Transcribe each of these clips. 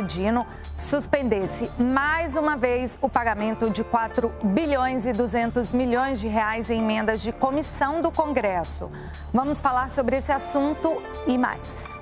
Dino suspendesse mais uma vez o pagamento de 4 bilhões e 200 milhões de reais em emendas de comissão do Congresso. Vamos falar sobre esse assunto e mais.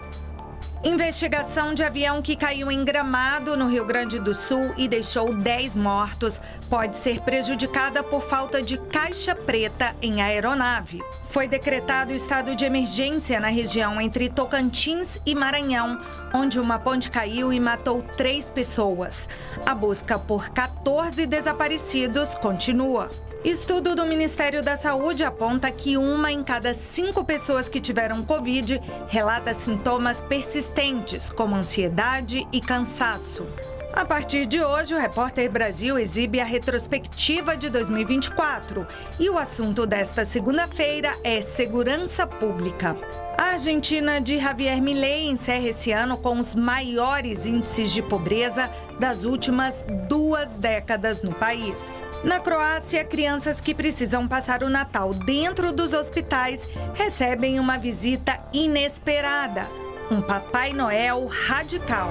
Investigação de avião que caiu em Gramado, no Rio Grande do Sul, e deixou 10 mortos. Pode ser prejudicada por falta de caixa preta em aeronave. Foi decretado estado de emergência na região entre Tocantins e Maranhão, onde uma ponte caiu e matou 3 pessoas. A busca por 14 desaparecidos continua. Estudo do Ministério da Saúde aponta que 1 em cada 5 pessoas que tiveram Covid relata sintomas persistentes, como ansiedade e cansaço. A partir de hoje, o Repórter Brasil exibe a retrospectiva de 2024. E o assunto desta segunda-feira é segurança pública. A Argentina de Javier Milei encerra esse ano com os maiores índices de pobreza das últimas 2 décadas no país. Na Croácia, crianças que precisam passar o Natal dentro dos hospitais recebem uma visita inesperada. Um Papai Noel radical.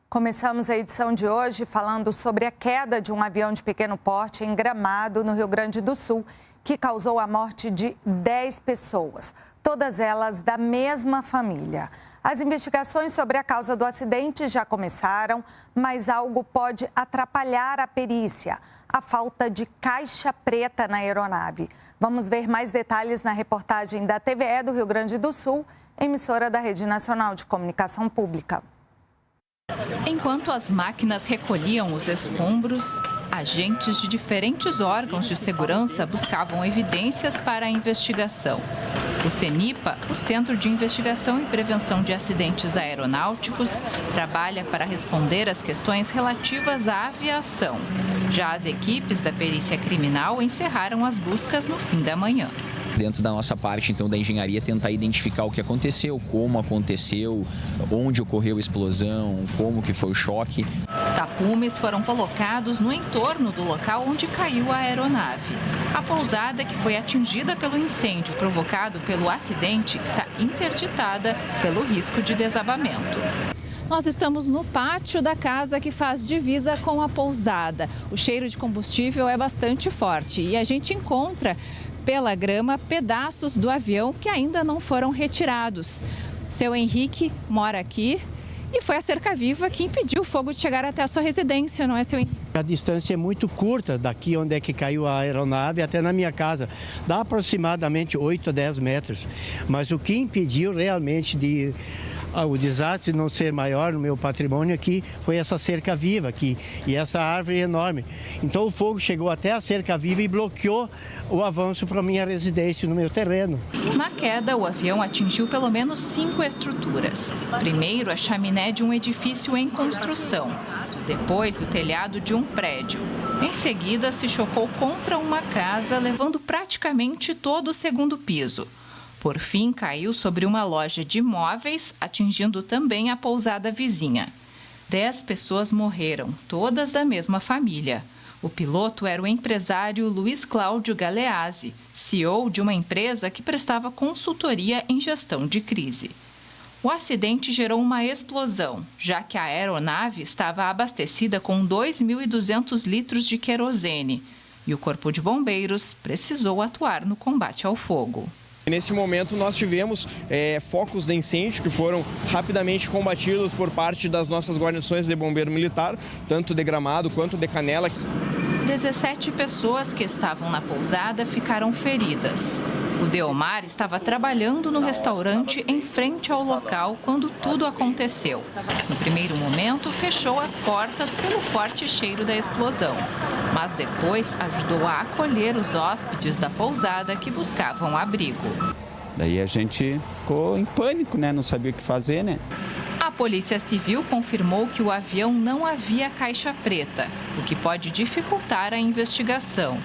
Começamos a edição de hoje falando sobre a queda de um avião de pequeno porte em Gramado, no Rio Grande do Sul, que causou a morte de 10 pessoas, todas elas da mesma família. As investigações sobre a causa do acidente já começaram, mas algo pode atrapalhar a perícia: a falta de caixa preta na aeronave. Vamos ver mais detalhes na reportagem da TVE do Rio Grande do Sul, emissora da Rede Nacional de Comunicação Pública. Enquanto as máquinas recolhiam os escombros, agentes de diferentes órgãos de segurança buscavam evidências para a investigação. O CENIPA, o Centro de Investigação e Prevenção de Acidentes Aeronáuticos, trabalha para responder às questões relativas à aviação. Já as equipes da perícia criminal encerraram as buscas no fim da manhã. Dentro da nossa parte, então, da engenharia, tentar identificar o que aconteceu, como aconteceu, onde ocorreu a explosão, como que foi o choque. Tapumes foram colocados no entorno do local onde caiu a aeronave. A pousada, que foi atingida pelo incêndio provocado pelo acidente, está interditada pelo risco de desabamento. Nós estamos no pátio da casa que faz divisa com a pousada. O cheiro de combustível é bastante forte e a gente encontra pela grama pedaços do avião que ainda não foram retirados. Seu Henrique mora aqui e foi a cerca-viva que impediu o fogo de chegar até a sua residência, não é, seu Henrique? A distância é muito curta daqui onde é que caiu a aeronave até na minha casa. Dá aproximadamente 8 a 10 metros. Mas o que impediu realmente o desastre não ser maior no meu patrimônio aqui foi essa cerca viva aqui e essa árvore enorme. Então o fogo chegou até a cerca viva e bloqueou o avanço para a minha residência, no meu terreno. Na queda, o avião atingiu pelo menos 5 estruturas. Primeiro, a chaminé de um edifício em construção. Depois, o telhado de um prédio. Em seguida, se chocou contra uma casa, levando praticamente todo o segundo piso. Por fim, caiu sobre uma loja de móveis, atingindo também a pousada vizinha. 10 pessoas morreram, todas da mesma família. O piloto era o empresário Luiz Cláudio Galeazzi, CEO de uma empresa que prestava consultoria em gestão de crise. O acidente gerou uma explosão, já que a aeronave estava abastecida com 2.200 litros de querosene e o Corpo de Bombeiros precisou atuar no combate ao fogo. Nesse momento nós tivemos focos de incêndio que foram rapidamente combatidos por parte das nossas guarnições de bombeiro militar, tanto de Gramado quanto de Canela. 17 pessoas que estavam na pousada ficaram feridas. O Deomar estava trabalhando no restaurante em frente ao local quando tudo aconteceu. No primeiro momento, fechou as portas pelo forte cheiro da explosão, mas depois ajudou a acolher os hóspedes da pousada que buscavam abrigo. Daí a gente ficou em pânico, né? Não sabia o que fazer, né? A Polícia Civil confirmou que o avião não havia caixa preta, o que pode dificultar a investigação.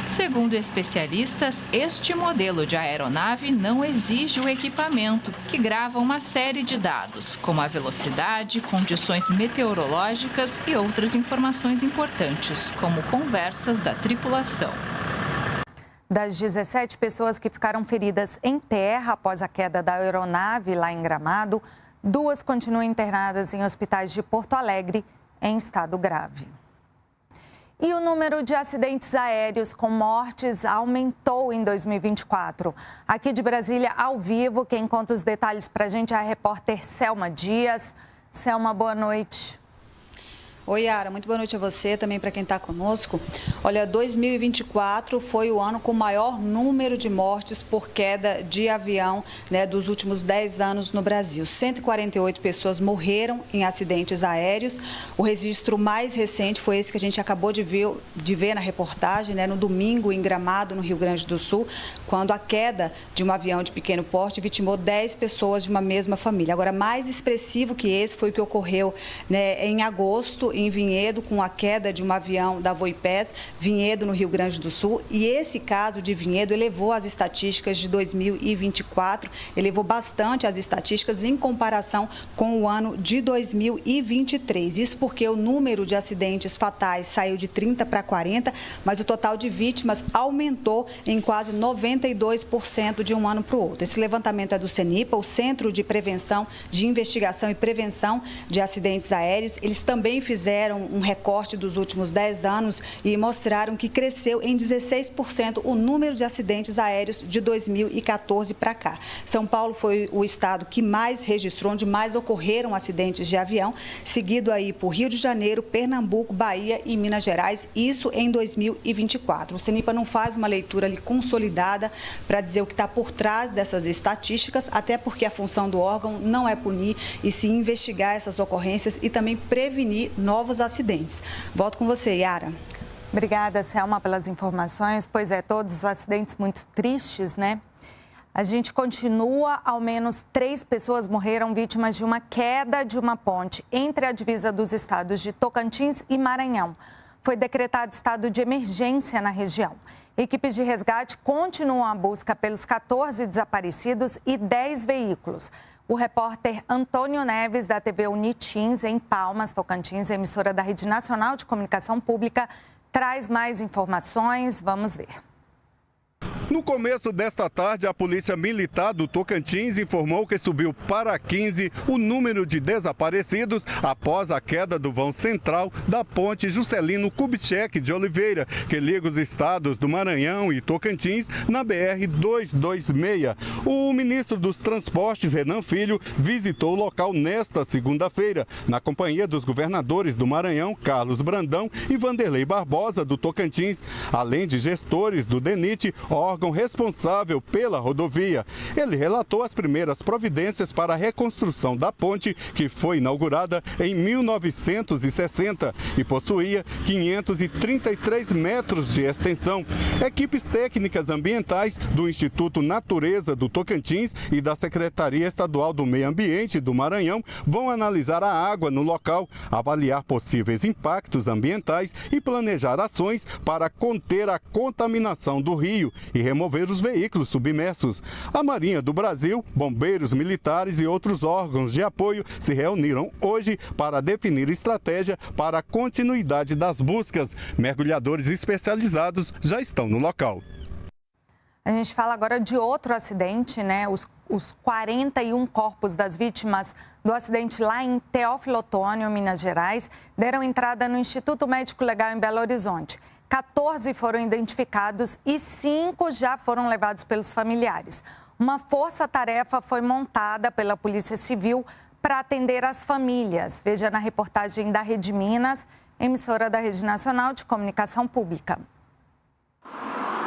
Segundo especialistas, este modelo de aeronave não exige o equipamento, que grava uma série de dados, como a velocidade, condições meteorológicas e outras informações importantes, como conversas da tripulação. Das 17 pessoas que ficaram feridas em terra após a queda da aeronave lá em Gramado, 2 continuam internadas em hospitais de Porto Alegre em estado grave. E o número de acidentes aéreos com mortes aumentou em 2024. Aqui de Brasília, ao vivo, quem conta os detalhes para a gente é a repórter Selma Dias. Selma, boa noite. Oi, Yara, muito boa noite a você, também para quem está conosco. Olha, 2024 foi o ano com o maior número de mortes por queda de avião, né, dos últimos 10 anos no Brasil. 148 pessoas morreram em acidentes aéreos. O registro mais recente foi esse que a gente acabou de ver na reportagem, né, no domingo em Gramado, no Rio Grande do Sul, quando a queda de um avião de pequeno porte vitimou 10 pessoas de uma mesma família. Agora, mais expressivo que esse foi o que ocorreu, né, em agosto, em Vinhedo, com a queda de um avião da Voipés, Vinhedo, no Rio Grande do Sul. E esse caso de Vinhedo elevou as estatísticas de 2024, elevou bastante as estatísticas em comparação com o ano de 2023. Isso porque o número de acidentes fatais saiu de 30 para 40, mas o total de vítimas aumentou em quase 92% de um ano para o outro. Esse levantamento é do CENIPA, o Centro de Prevenção, de Investigação e Prevenção de Acidentes Aéreos. Eles também fizeram um recorte dos últimos 10 anos e mostraram que cresceu em 16% o número de acidentes aéreos de 2014 para cá. São Paulo foi o estado que mais registrou, onde mais ocorreram acidentes de avião, seguido aí por Rio de Janeiro, Pernambuco, Bahia e Minas Gerais, isso em 2024. O CENIPA não faz uma leitura ali consolidada para dizer o que está por trás dessas estatísticas, até porque a função do órgão não é punir e sim investigar essas ocorrências e também prevenir novos acidentes. Volto com você, Yara. Obrigada, Selma, pelas informações. Pois é, todos os acidentes muito tristes, né? A gente continua, ao menos 3 pessoas morreram vítimas de uma queda de uma ponte entre a divisa dos estados de Tocantins e Maranhão. Foi decretado estado de emergência na região. Equipes de resgate continuam a busca pelos 14 desaparecidos e 10 veículos. O repórter Antônio Neves, da TV Unitins, em Palmas, Tocantins, emissora da Rede Nacional de Comunicação Pública, traz mais informações. Vamos ver. No começo desta tarde, a Polícia Militar do Tocantins informou que subiu para 15 o número de desaparecidos após a queda do vão central da ponte Juscelino Kubitschek de Oliveira, que liga os estados do Maranhão e Tocantins na BR-226. O ministro dos Transportes, Renan Filho, visitou o local nesta segunda-feira, na companhia dos governadores do Maranhão, Carlos Brandão e Vanderlei Barbosa, do Tocantins, além de gestores do DENIT, órgão responsável pela rodovia. Ele relatou as primeiras providências para a reconstrução da ponte, que foi inaugurada em 1960 e possuía 533 metros de extensão. Equipes técnicas ambientais do Instituto Natureza do Tocantins e da Secretaria Estadual do Meio Ambiente do Maranhão vão analisar a água no local, avaliar possíveis impactos ambientais e planejar ações para conter a contaminação do rio e remover os veículos submersos. A Marinha do Brasil, bombeiros militares e outros órgãos de apoio se reuniram hoje para definir estratégia para a continuidade das buscas. Mergulhadores especializados já estão no local. A gente fala agora de outro acidente, né? Os 41 corpos das vítimas do acidente lá em Teófilo Otoni, Minas Gerais, deram entrada no Instituto Médico Legal em Belo Horizonte. 14 foram identificados e 5 já foram levados pelos familiares. Uma força-tarefa foi montada pela Polícia Civil para atender as famílias. Veja na reportagem da Rede Minas, emissora da Rede Nacional de Comunicação Pública.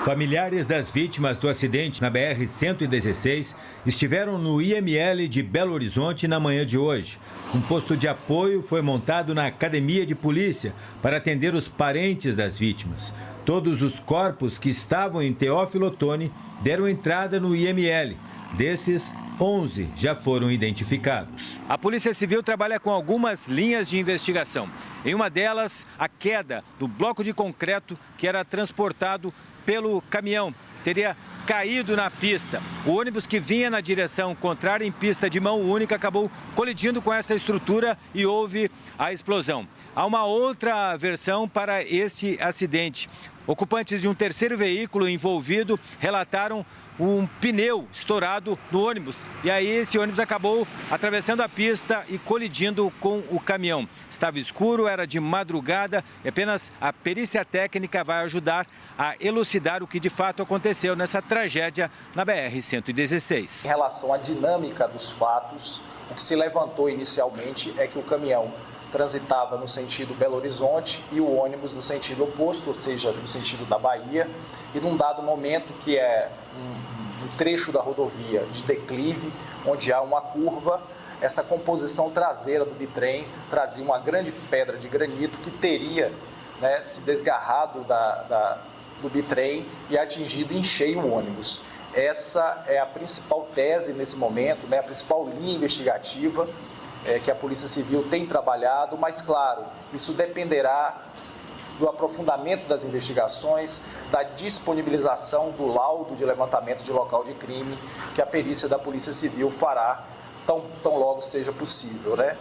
Familiares das vítimas do acidente na BR-116 estiveram no IML de Belo Horizonte na manhã de hoje. Um posto de apoio foi montado na Academia de Polícia para atender os parentes das vítimas. Todos os corpos que estavam em Teófilo Otoni deram entrada no IML. Desses, 11 já foram identificados. A Polícia Civil trabalha com algumas linhas de investigação. Em uma delas, a queda do bloco de concreto que era transportado pelo caminhão. Teria caído na pista. O ônibus que vinha na direção contrária em pista de mão única acabou colidindo com essa estrutura e houve a explosão. Há uma outra versão para este acidente. Ocupantes de um terceiro veículo envolvido relataram um pneu estourado no ônibus. E aí esse ônibus acabou atravessando a pista e colidindo com o caminhão. Estava escuro, era de madrugada e apenas a perícia técnica vai ajudar a elucidar o que de fato aconteceu nessa tragédia na BR-116. Em relação à dinâmica dos fatos, o que se levantou inicialmente é que o caminhão transitava no sentido Belo Horizonte e o ônibus no sentido oposto, ou seja, no sentido da Bahia. E num dado momento, que é um trecho da rodovia de declive, onde há uma curva, essa composição traseira do bitrem trazia uma grande pedra de granito que teria, né, se desgarrado do bitrem e atingido em cheio o ônibus. Essa é a principal tese nesse momento, né, a principal linha investigativa que a Polícia Civil tem trabalhado, mas, claro, isso dependerá do aprofundamento das investigações, da disponibilização do laudo de levantamento de local de crime que a perícia da Polícia Civil fará tão logo seja possível, né?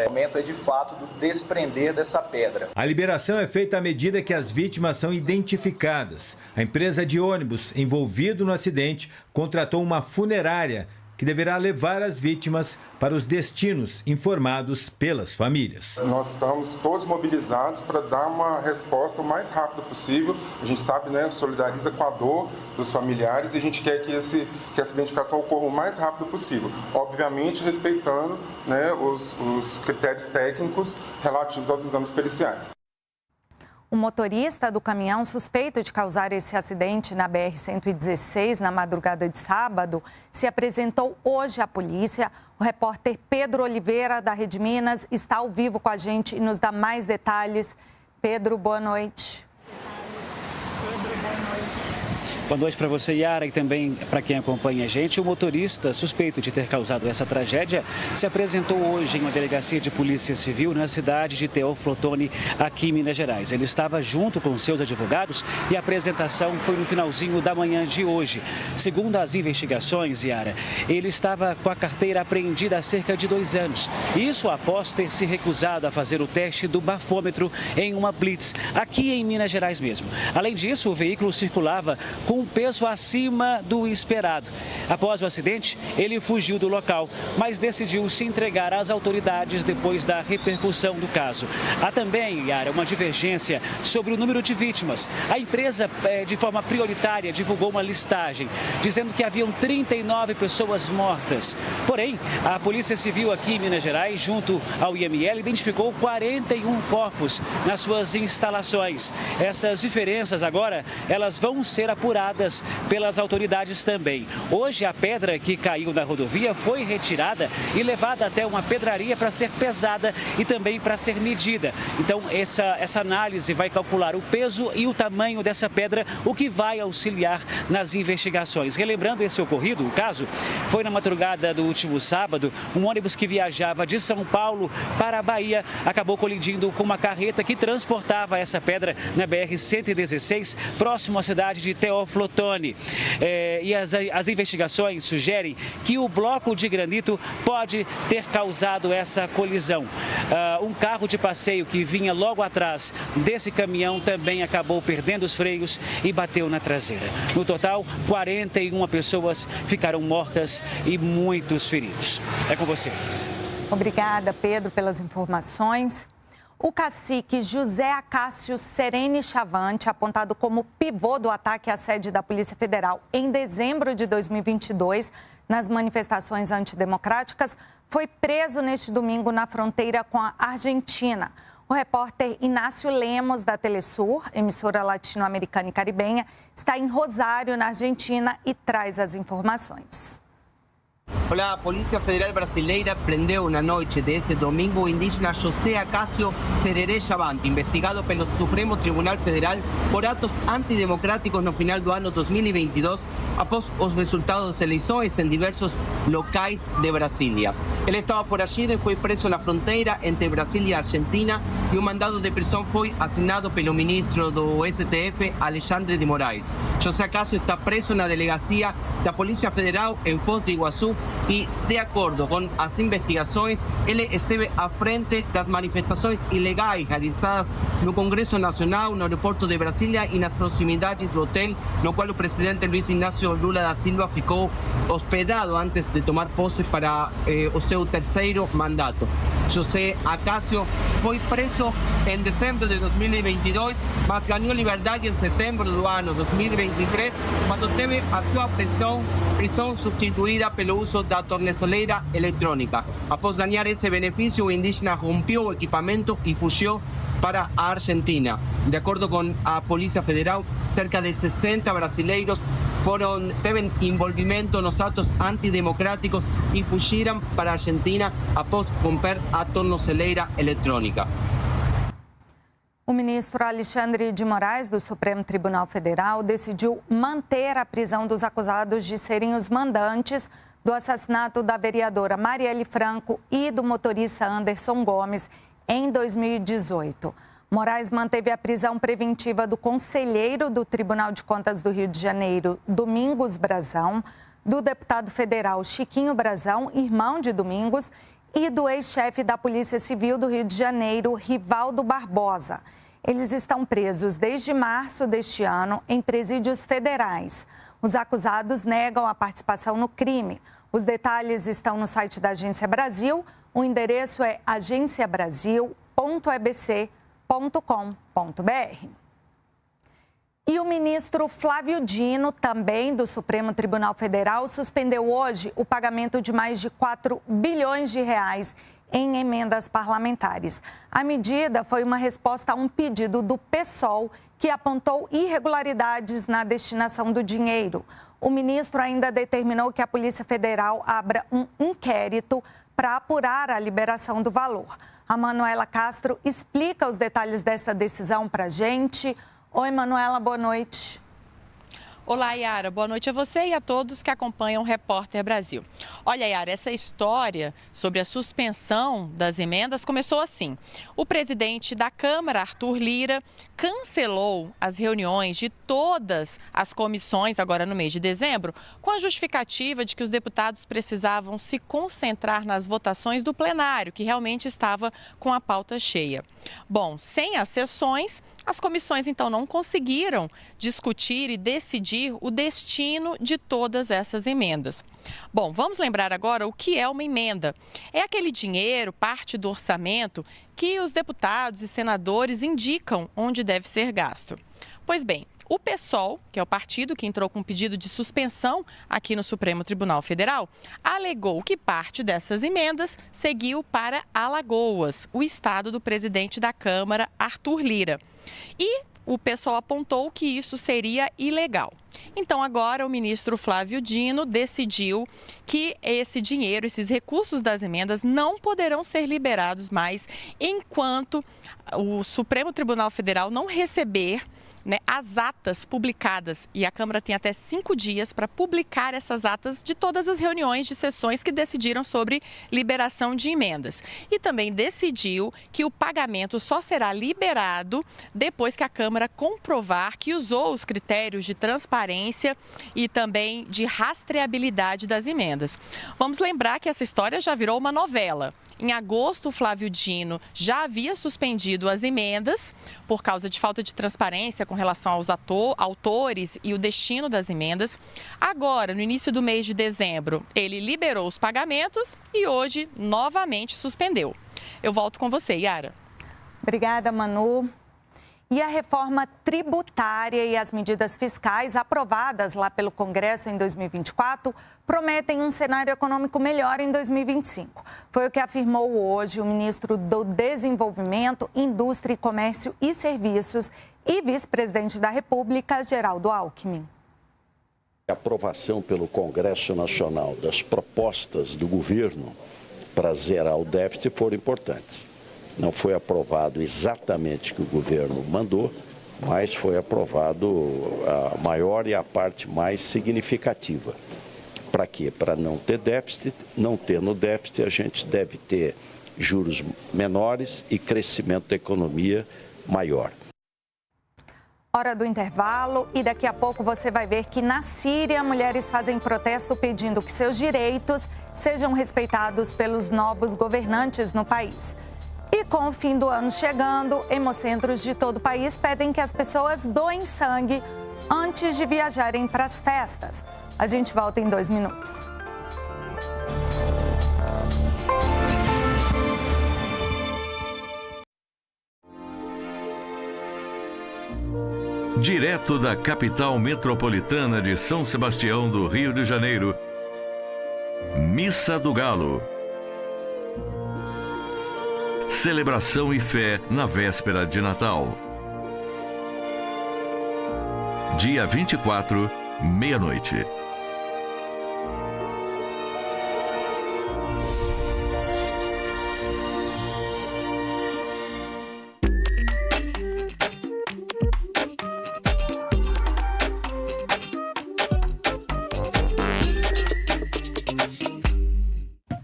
O momento é de fato do desprender dessa pedra. A liberação é feita à medida que as vítimas são identificadas. A empresa de ônibus envolvida no acidente contratou uma funerária que deverá levar as vítimas para os destinos informados pelas famílias. Nós estamos todos mobilizados para dar uma resposta o mais rápido possível. A gente sabe, né, solidariza com a dor dos familiares e a gente quer que essa identificação ocorra o mais rápido possível. Obviamente, respeitando, né, os critérios técnicos relativos aos exames periciais. O motorista do caminhão suspeito de causar esse acidente na BR-116 na madrugada de sábado se apresentou hoje à polícia. O repórter Pedro Oliveira, da Rede Minas, está ao vivo com a gente e nos dá mais detalhes. Pedro, boa noite. Boa noite para você, Yara, e também para quem acompanha a gente. O motorista suspeito de ter causado essa tragédia se apresentou hoje em uma delegacia de polícia civil na cidade de Teófilo Otoni, aqui em Minas Gerais. Ele estava junto com seus advogados e a apresentação foi no finalzinho da manhã de hoje. Segundo as investigações, Yara, ele estava com a carteira apreendida há cerca de 2 anos. Isso após ter se recusado a fazer o teste do bafômetro em uma blitz, aqui em Minas Gerais mesmo. Além disso, o veículo circulava com um peso acima do esperado. Após o acidente, ele fugiu do local, mas decidiu se entregar às autoridades depois da repercussão do caso. Há também, Yara, uma divergência sobre o número de vítimas. A empresa, de forma prioritária, divulgou uma listagem, dizendo que haviam 39 pessoas mortas. Porém, a Polícia Civil aqui em Minas Gerais, junto ao IML, identificou 41 corpos nas suas instalações. Essas diferenças agora, elas vão ser apuradas pelas autoridades também. Hoje, a pedra que caiu na rodovia foi retirada e levada até uma pedraria para ser pesada e também para ser medida. Então, essa análise vai calcular o peso e o tamanho dessa pedra, o que vai auxiliar nas investigações. Relembrando esse ocorrido, o caso foi na madrugada do último sábado. Um ônibus que viajava de São Paulo para a Bahia acabou colidindo com uma carreta que transportava essa pedra na BR-116, próximo à cidade de Teófilo Otoni. E as investigações sugerem que o bloco de granito pode ter causado essa colisão. Um carro de passeio que vinha logo atrás desse caminhão também acabou perdendo os freios e bateu na traseira. No total, 41 pessoas ficaram mortas e muitos feridos. É com você. Obrigada, Pedro, pelas informações. O cacique José Acácio Serene Chavante, apontado como pivô do ataque à sede da Polícia Federal em dezembro de 2022, nas manifestações antidemocráticas, foi preso neste domingo na fronteira com a Argentina. O repórter Inácio Lemos, da Telesur, emissora latino-americana e caribenha, está em Rosário, na Argentina, e traz as informações. A Polícia Federal Brasileira prendeu na noite desse domingo o indígena José Acácio Serere Chavante, investigado pelo Supremo Tribunal Federal por atos antidemocráticos no final do ano 2022, após os resultados das eleições em diversos locais de Brasília. Ele estava foragido e foi preso na fronteira entre Brasil e Argentina e um mandado de prisão foi assinado pelo ministro do STF, Alexandre de Moraes. José Acácio está preso na delegacia da Polícia Federal em Foz do Iguaçu e, de acordo com as investigações, ele esteve à frente das manifestações ilegais realizadas no Congresso Nacional, no aeroporto de Brasília e nas proximidades do hotel no qual o presidente Luiz Inácio Lula da Silva ficou hospedado antes de tomar posse para o seu terceiro mandato. José Acácio foi preso em dezembro de 2022, mas ganhou liberdade em setembro do ano 2023, quando teve a sua prisão substituída pelo uso da tornozeleira eletrônica. Após ganhar esse benefício, o indígena rompeu o equipamento e fugiu para a Argentina. De acordo com a Polícia Federal, cerca de 60 brasileiros teve envolvimento nos atos antidemocráticos e fugiram para a Argentina após romper a tornozeleira eletrônica. O ministro Alexandre de Moraes, do Supremo Tribunal Federal, decidiu manter a prisão dos acusados de serem os mandantes do assassinato da vereadora Marielle Franco e do motorista Anderson Gomes em 2018. Moraes manteve a prisão preventiva do conselheiro do Tribunal de Contas do Rio de Janeiro, Domingos Brazão, do deputado federal Chiquinho Brazão, irmão de Domingos, e do ex-chefe da Polícia Civil do Rio de Janeiro, Rivaldo Barbosa. Eles estão presos desde março deste ano em presídios federais. Os acusados negam a participação no crime. Os detalhes estão no site da Agência Brasil. O endereço é agenciabrasil.ebc.com.br. E o ministro Flávio Dino, também do Supremo Tribunal Federal, suspendeu hoje o pagamento de mais de 4 bilhões de reais em emendas parlamentares. A medida foi uma resposta a um pedido do PSOL, que apontou irregularidades na destinação do dinheiro. O ministro ainda determinou que a Polícia Federal abra um inquérito para apurar a liberação do valor. A Manuela Castro explica os detalhes dessa decisão para a gente. Oi, Manuela, boa noite. Olá, Yara. Boa noite a você e a todos que acompanham o Repórter Brasil. Olha, Yara, essa história sobre a suspensão das emendas começou assim. O presidente da Câmara, Arthur Lira, cancelou as reuniões de todas as comissões agora no mês de dezembro, com a justificativa de que os deputados precisavam se concentrar nas votações do plenário, que realmente estava com a pauta cheia. Bom, sem as sessões, as comissões, então, não conseguiram discutir e decidir o destino de todas essas emendas. Bom, vamos lembrar agora o que é uma emenda. É aquele dinheiro, parte do orçamento, que os deputados e senadores indicam onde deve ser gasto. Pois bem, o PSOL, que é o partido que entrou com um pedido de suspensão aqui no Supremo Tribunal Federal, alegou que parte dessas emendas seguiu para Alagoas, o estado do presidente da Câmara, Arthur Lira. E o PSOL apontou que isso seria ilegal. Então, agora, o ministro Flávio Dino decidiu que esse dinheiro, esses recursos das emendas, não poderão ser liberados mais enquanto o Supremo Tribunal Federal não receber as atas publicadas, e a Câmara tem até 5 dias para publicar essas atas de todas as reuniões de sessões que decidiram sobre liberação de emendas. E também decidiu que o pagamento só será liberado depois que a Câmara comprovar que usou os critérios de transparência e também de rastreabilidade das emendas. Vamos lembrar que essa história já virou uma novela. Em agosto, o Flávio Dino já havia suspendido as emendas por causa de falta de transparência com relação aos autores e o destino das emendas. Agora, no início do mês de dezembro, ele liberou os pagamentos e hoje novamente suspendeu. Eu volto com você, Yara. Obrigada, Manu. E a reforma tributária e as medidas fiscais aprovadas lá pelo Congresso em 2024 prometem um cenário econômico melhor em 2025. Foi o que afirmou hoje o ministro do Desenvolvimento, Indústria, Comércio e Serviços e vice-presidente da República, Geraldo Alckmin. A aprovação pelo Congresso Nacional das propostas do governo para zerar o déficit foram importantes. Não foi aprovado exatamente o que o governo mandou, mas foi aprovado a maior e a parte mais significativa. Para quê? Para não ter déficit. Não tendo déficit, a gente deve ter juros menores e crescimento da economia maior. Hora do intervalo e daqui a pouco você vai ver que na Síria mulheres fazem protesto pedindo que seus direitos sejam respeitados pelos novos governantes no país. E com o fim do ano chegando, hemocentros de todo o país pedem que as pessoas doem sangue antes de viajarem para as festas. A gente volta em 2 minutos. Direto da capital metropolitana de São Sebastião do Rio de Janeiro, Missa do Galo. Celebração e fé na véspera de Natal. Dia 24, meia-noite.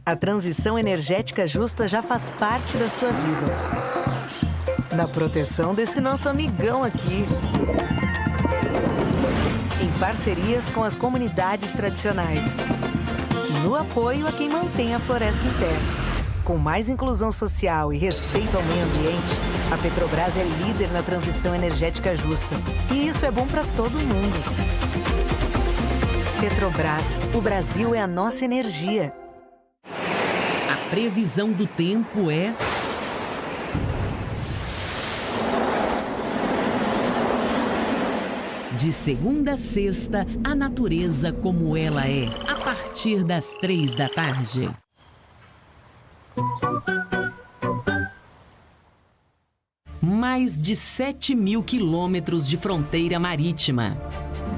A transição energética justa já faz parte da sua vida. Na proteção desse nosso amigão aqui. Em parcerias com as comunidades tradicionais. E no apoio a quem mantém a floresta em pé. Com mais inclusão social e respeito ao meio ambiente, a Petrobras é líder na transição energética justa. E isso é bom para todo mundo. Petrobras, o Brasil é a nossa energia. A previsão do tempo é... De segunda a sexta, a natureza como ela é, a partir das 3 da tarde. Mais de 7.000 quilômetros de fronteira marítima.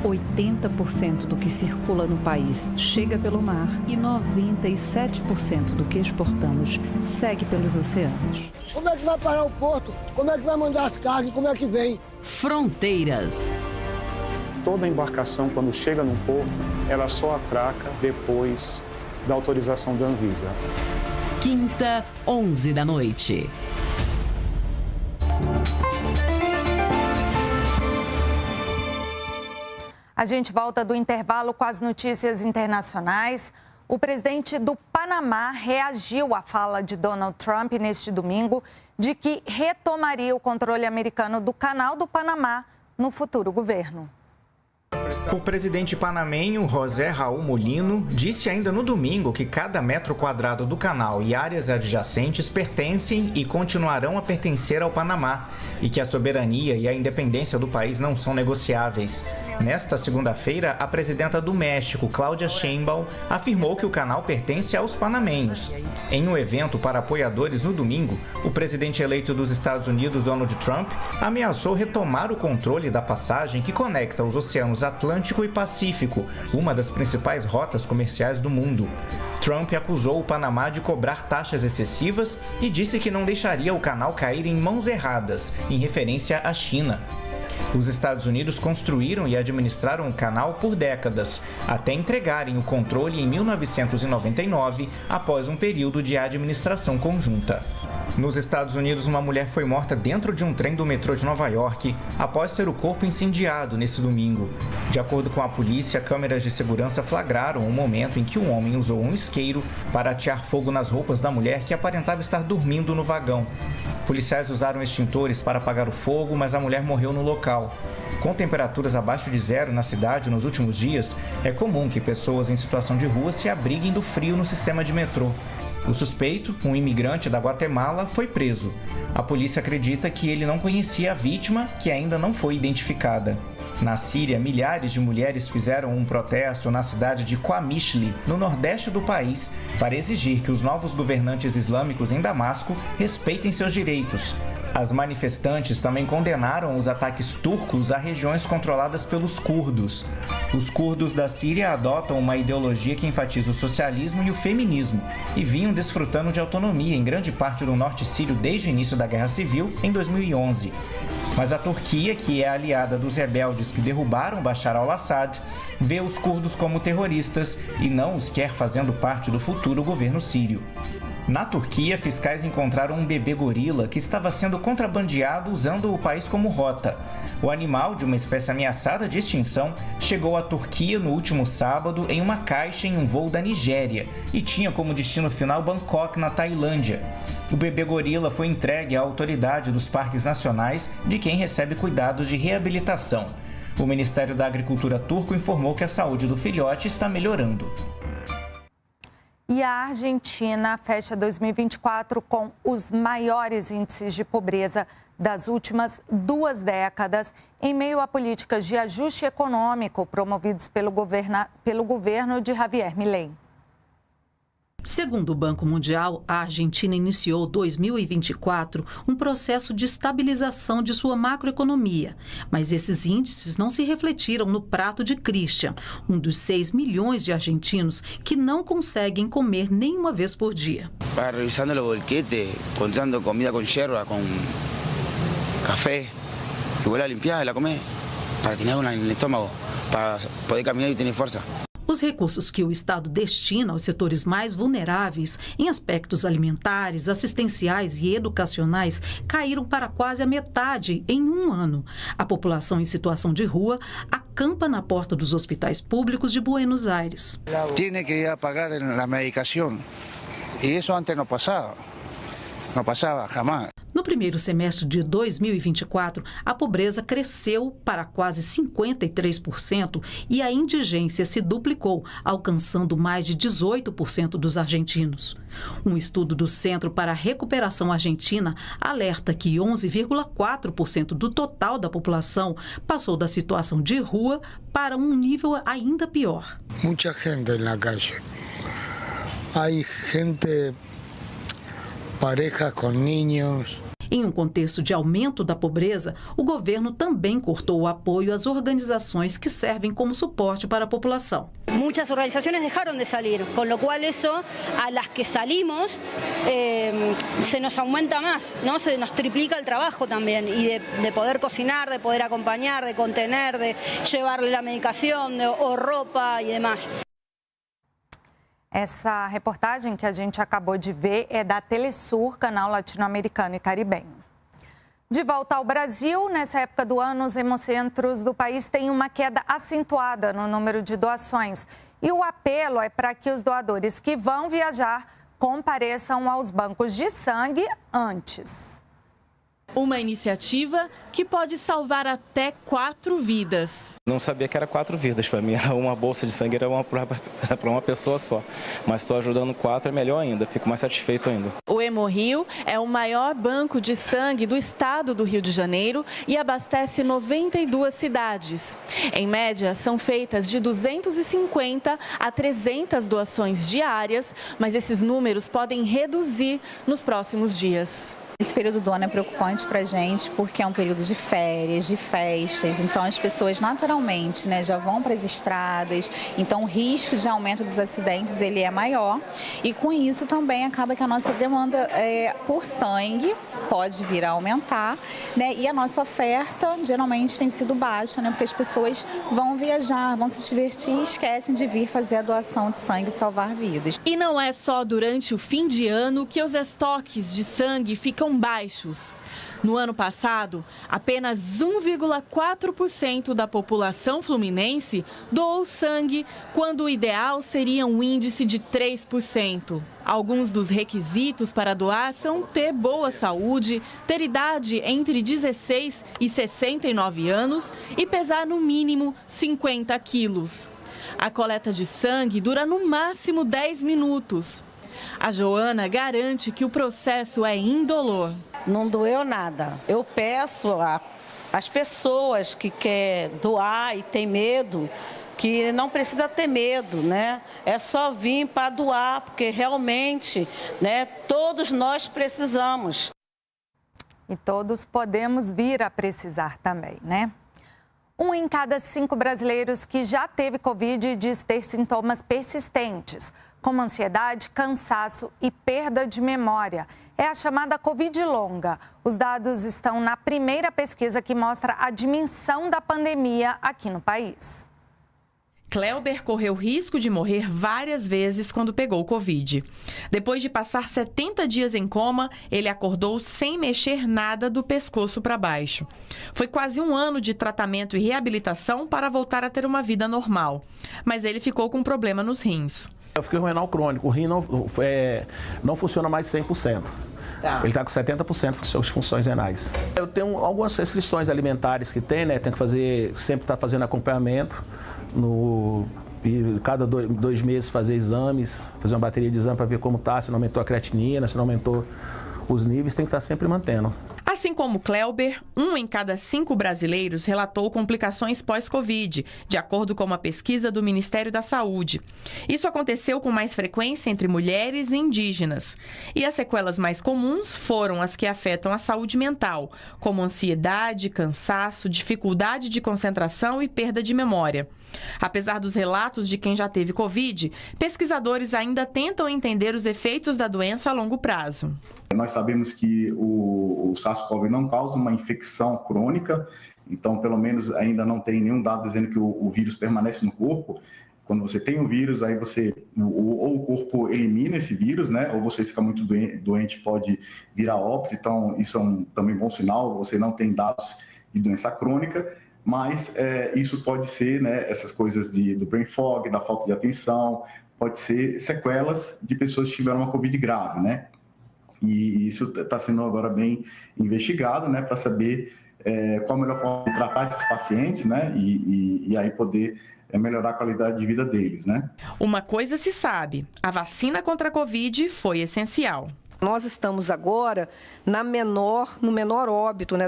80% do que circula no país chega pelo mar e 97% do que exportamos segue pelos oceanos. Como é que vai parar o porto? Como é que vai mandar as cargas? Como é que vem? Fronteiras. Toda embarcação, quando chega num porto, ela só atraca depois da autorização da Anvisa. Quinta, 11 da noite. A gente volta do intervalo com as notícias internacionais. O presidente do Panamá reagiu à fala de Donald Trump neste domingo de que retomaria o controle americano do Canal do Panamá no futuro governo. O presidente panamenho José Raul Mulino disse ainda no domingo que cada metro quadrado do canal e áreas adjacentes pertencem e continuarão a pertencer ao Panamá e que a soberania e a independência do país não são negociáveis. Nesta segunda-feira, a presidenta do México, Claudia Sheinbaum, afirmou que o canal pertence aos panamenhos. Em um evento para apoiadores no domingo, o presidente eleito dos Estados Unidos, Donald Trump, ameaçou retomar o controle da passagem que conecta os oceanos Atlântico e Pacífico, uma das principais rotas comerciais do mundo. Trump acusou o Panamá de cobrar taxas excessivas e disse que não deixaria o canal cair em mãos erradas, em referência à China. Os Estados Unidos construíram e administraram o canal por décadas, até entregarem o controle em 1999, após um período de administração conjunta. Nos Estados Unidos, uma mulher foi morta dentro de um trem do metrô de Nova York após ter o corpo incendiado nesse domingo. De acordo com a polícia, câmeras de segurança flagraram o momento em que um homem usou um isqueiro para atear fogo nas roupas da mulher que aparentava estar dormindo no vagão. Policiais usaram extintores para apagar o fogo, mas a mulher morreu no local. Com temperaturas abaixo de zero na cidade nos últimos dias, é comum que pessoas em situação de rua se abriguem do frio no sistema de metrô. O suspeito, um imigrante da Guatemala, foi preso. A polícia acredita que ele não conhecia a vítima, que ainda não foi identificada. Na Síria, milhares de mulheres fizeram um protesto na cidade de Qamishli, no nordeste do país, para exigir que os novos governantes islâmicos em Damasco respeitem seus direitos. As manifestantes também condenaram os ataques turcos a regiões controladas pelos curdos. Os curdos da Síria adotam uma ideologia que enfatiza o socialismo e o feminismo e vinham desfrutando de autonomia em grande parte do norte sírio desde o início da Guerra Civil, em 2011. Mas a Turquia, que é aliada dos rebeldes que derrubaram Bashar al-Assad, vê os curdos como terroristas e não os quer fazendo parte do futuro governo sírio. Na Turquia, fiscais encontraram um bebê gorila que estava sendo contrabandeado usando o país como rota. O animal, de uma espécie ameaçada de extinção, chegou à Turquia no último sábado em uma caixa em um voo da Nigéria e tinha como destino final Bangkok, na Tailândia. O bebê gorila foi entregue à autoridade dos parques nacionais, de quem recebe cuidados de reabilitação. O Ministério da Agricultura turco informou que a saúde do filhote está melhorando. E a Argentina fecha 2024 com os maiores índices de pobreza das últimas 2 décadas, em meio a políticas de ajuste econômico promovidos pelo governo de Javier Milei. Segundo o Banco Mundial, a Argentina iniciou 2024 um processo de estabilização de sua macroeconomia. Mas esses índices não se refletiram no prato de Christian, um dos 6 milhões de argentinos que não conseguem comer nem uma vez por dia. Vai revisando o bolquete, contando comida com yerba, com café, que vou limpiar e comer, para ter uma no estômago, para poder caminhar e ter força. Os recursos que o Estado destina aos setores mais vulneráveis, em aspectos alimentares, assistenciais e educacionais, caíram para quase a metade em um ano. A população em situação de rua acampa na porta dos hospitais públicos de Buenos Aires. Tem que ir a pagar a medicação. E isso antes não passava. Não passava jamais. No primeiro semestre de 2024, a pobreza cresceu para quase 53% e a indigência se duplicou, alcançando mais de 18% dos argentinos. Um estudo do Centro para a Recuperação Argentina alerta que 11,4% do total da população passou da situação de rua para um nível ainda pior. Muita gente na calle. Há gente, pareja com niños. Em um contexto de aumento da pobreza, o governo também cortou o apoio às organizações que servem como suporte para a população. Muitas organizações deixaram de salir, com lo cual isso, a las que salimos, se nos aumenta mais, ¿no? Se nos triplica o trabalho também, e de poder cocinar, de poder acompanhar, de contener, de llevarle a medicação, ou roupa e demais. Essa reportagem que a gente acabou de ver é da Telesur, canal latino-americano e caribenho. De volta ao Brasil, nessa época do ano, os hemocentros do país têm uma queda acentuada no número de doações. E o apelo é para que os doadores que vão viajar compareçam aos bancos de sangue antes. Uma iniciativa que pode salvar até 4 vidas. Não sabia que era 4 vidas, para mim era uma bolsa de sangue, era para uma pessoa só. Mas só ajudando 4 é melhor ainda, fico mais satisfeito ainda. O Hemorrio é o maior banco de sangue do estado do Rio de Janeiro e abastece 92 cidades. Em média, são feitas de 250 a 300 doações diárias, mas esses números podem reduzir nos próximos dias. Esse período do ano é preocupante para a gente porque é um período de férias, de festas, então as pessoas naturalmente, já vão para as estradas, então o risco de aumento dos acidentes ele é maior e com isso também acaba que a nossa demanda por sangue pode vir a aumentar, e a nossa oferta geralmente tem sido baixa, porque as pessoas vão viajar, vão se divertir e esquecem de vir fazer a doação de sangue e salvar vidas. E não é só durante o fim de ano que os estoques de sangue ficam baixos. No ano passado, apenas 1,4% da população fluminense doou sangue, quando o ideal seria um índice de 3%. Alguns dos requisitos para doar são ter boa saúde, ter idade entre 16 e 69 anos e pesar no mínimo 50 quilos. A coleta de sangue dura no máximo 10 minutos. A Joana garante que o processo é indolor. Não doeu nada. Eu peço às pessoas que querem doar e tem medo, que não precisa ter medo, É só vir para doar, porque realmente, todos nós precisamos. E todos podemos vir a precisar também, 1 em cada 5 brasileiros que já teve Covid diz ter sintomas persistentes, como ansiedade, cansaço e perda de memória. É a chamada Covid longa. Os dados estão na primeira pesquisa que mostra a dimensão da pandemia aqui no país. Cleuber correu risco de morrer várias vezes quando pegou Covid. Depois de passar 70 dias em coma, ele acordou sem mexer nada do pescoço para baixo. Foi quase 1 ano de tratamento e reabilitação para voltar a ter uma vida normal. Mas ele ficou com um problema nos rins. Eu fiquei com renal crônico, o rim não funciona mais 100%. Ele está com 70% de suas funções renais. Eu tenho algumas restrições alimentares que tem, né? Tem que sempre estar fazendo acompanhamento. E cada 2 meses fazer exames, fazer uma bateria de exame para ver como está, se não aumentou a creatinina, se não aumentou os níveis, tem que estar sempre mantendo. Assim como Cleuber, 1 em cada 5 brasileiros relatou complicações pós-Covid, de acordo com uma pesquisa do Ministério da Saúde. Isso aconteceu com mais frequência entre mulheres e indígenas. E as sequelas mais comuns foram as que afetam a saúde mental, como ansiedade, cansaço, dificuldade de concentração e perda de memória. Apesar dos relatos de quem já teve Covid, pesquisadores ainda tentam entender os efeitos da doença a longo prazo. Nós sabemos que o SARS-CoV não causa uma infecção crônica, então pelo menos ainda não tem nenhum dado dizendo que o vírus permanece no corpo. Quando você tem o vírus, aí ou o corpo elimina esse vírus, né? Ou você fica muito doente, pode vir a óbito, então isso é também um bom sinal, você não tem dados de doença crônica. Mas isso pode ser, né, essas coisas do brain fog, da falta de atenção, pode ser sequelas de pessoas que tiveram uma Covid grave, né? E isso está sendo agora bem investigado, né, para saber qual a melhor forma de tratar esses pacientes, né, e aí poder melhorar a qualidade de vida deles, né? Uma coisa se sabe, a vacina contra a Covid foi essencial. Nós estamos agora no menor óbito, né,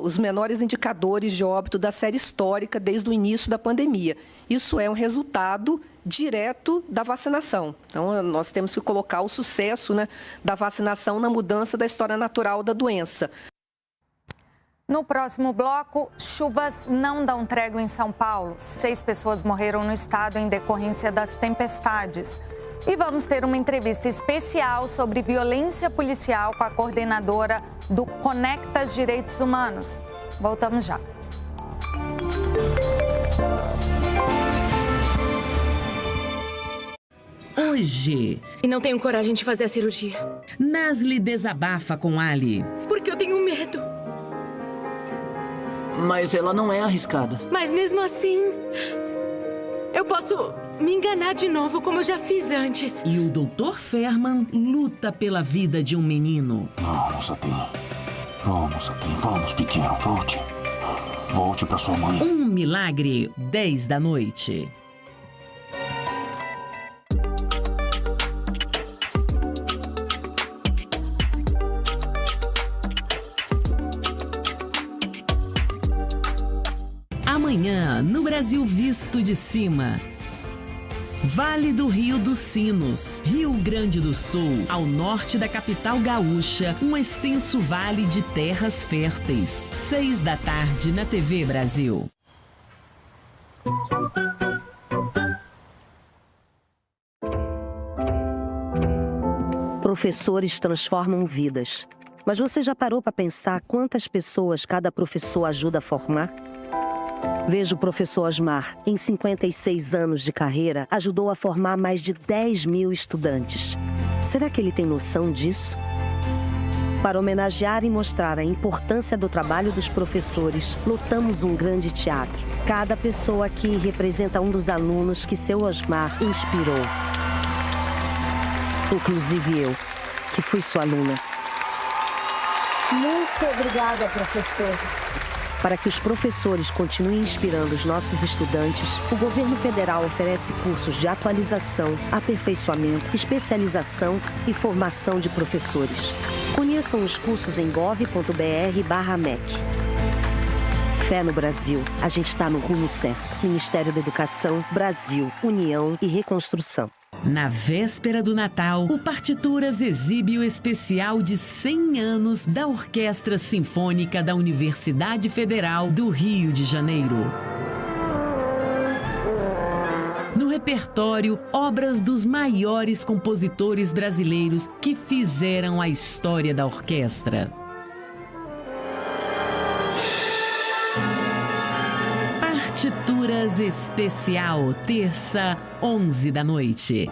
os menores indicadores de óbito da série histórica desde o início da pandemia. Isso é um resultado direto da vacinação. Então, nós temos que colocar o sucesso, né, da vacinação na mudança da história natural da doença. No próximo bloco, chuvas não dão trégua em São Paulo. 6 pessoas morreram no estado em decorrência das tempestades. E vamos ter uma entrevista especial sobre violência policial com a coordenadora do Conectas Direitos Humanos. Voltamos já. Hoje. E não tenho coragem de fazer a cirurgia. Nasli desabafa com Ali. Porque eu tenho medo. Mas ela não é arriscada. Mas mesmo assim, eu posso me enganar de novo como eu já fiz antes. E o Dr. Ferman luta pela vida de um menino. Vamos, Satem. Vamos, pequeno. Volte. Volte pra sua mãe. Um milagre, 10 da noite. Amanhã, no Brasil Visto de Cima. Vale do Rio dos Sinos, Rio Grande do Sul, ao norte da capital gaúcha, um extenso vale de terras férteis. 6 da tarde na TV Brasil. Professores transformam vidas. Mas você já parou para pensar quantas pessoas cada professor ajuda a formar? Veja o professor Osmar, em 56 anos de carreira, ajudou a formar mais de 10 mil estudantes. Será que ele tem noção disso? Para homenagear e mostrar a importância do trabalho dos professores, lotamos um grande teatro. Cada pessoa aqui representa um dos alunos que seu Osmar inspirou. Inclusive eu, que fui sua aluna. Muito obrigada, professor. Para que os professores continuem inspirando os nossos estudantes, o governo federal oferece cursos de atualização, aperfeiçoamento, especialização e formação de professores. Conheçam os cursos em gov.br/MEC. Fé no Brasil. A gente está no rumo certo. Ministério da Educação, Brasil, União e Reconstrução. Na véspera do Natal, o Partituras exibe o especial de 100 anos da Orquestra Sinfônica da Universidade Federal do Rio de Janeiro. No repertório, obras dos maiores compositores brasileiros que fizeram a história da orquestra. Partituras Especial, terça, 11 da noite.